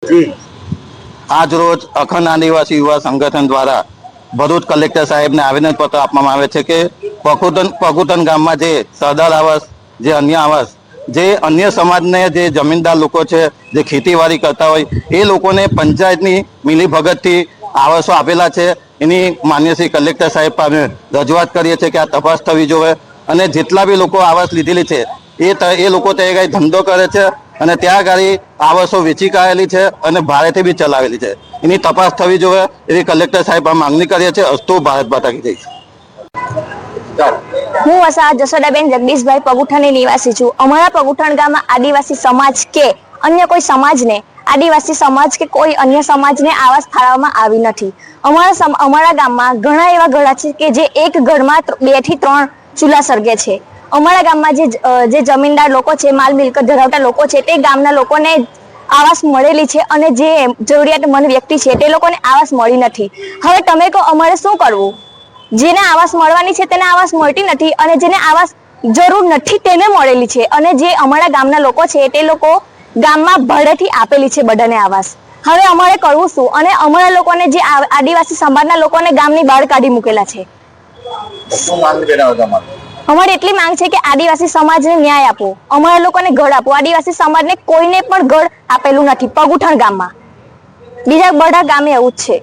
આજ રોજ અખંડ આદિવાસી યુવા સંગઠન દ્વારા ભરૂચ કલેક્ટર સાહેબને આવેદનપત્ર આપવામાં આવે છે કે પગુટન ગામમાં જે સરદાર આવાસ, જે અન્ય આવાસ, જે અન્ય સમાજને જે જમીનદાર લોકો છે, જે ખેતીવાડી કરતા હોય એ લોકોને પંચાયતની મિલીભગતથી આવાસો આપેલા છે. એની માન્ય શ્રી કલેક્ટર સાહેબ પાસે રજૂઆત કરીએ છીએ કે આ તપાસ થવી જોઈએ અને જેટલા બી લોકો આવાસ લીધેલી છે એ લોકો ત્યાં આગળ ધંધો કરે છે અને ત્યાં આગળ આવાસો વેચી કાઢેલી છે અને ભાડેથી બી ચલાવેલી છે. એની તપાસ થવી જોઈએ એવી કલેક્ટર સાહેબ આ માંગણી કરીએ છીએ. અસ્તુ ભારત માતા કી જય. હું વસા જશોદાબેન જગદીશભાઈ પગુઠણની નિવાસી છું. અમારા પગુઠણ ગામમાં આદિવાસી સમાજ કે અન્ય કોઈ સમાજને આદિવાસી સમાજ કે કોઈ અન્ય સમાજને આવાસ ફાળવવામાં આવી નથી. અમારા ગામમાં ઘણા એવા ઘર છે કે જે એક ઘરમાં 2 થી 3 ચૂલા સળગે છે. અમારા ગામમાં જે જમીનદાર લોકો છે, માલ મિલકત ધરાવતા લોકો છે, તે ગામના લોકોને આવાસ મળેલી છે અને જે જરૂરિયાતમંદ વ્યક્તિ છે તે લોકોને આવાસ મળી નથી. હવે તમે કહો અમારે શું કરવું? જેને આવાસ મળવાની છે તેને આવાસ મળતી નથી અને જેને આવાસ જરૂર નથી તેને મળેલી છે. અને જે અમારા ગામના લોકો છે તે લોકો ગામમાં ભાડેથી આપેલી છે બધાને આવાસ. હવે અમારે કરવું શું? અને અમારા લોકોને જે આદિવાસી સમાજના લોકોને ગામની બહાર કાઢી મૂકેલા છે. અમારી એટલી માંગ છે કે આદિવાસી સમાજને ન્યાય આપો, અમારા લોકોને ઘર આપો. આદિવાસી સમાજને કોઈને પણ ઘર આપેલું નથી પગુઠણ ગામમાં. બીજા બધા ગામે એવું જ છે.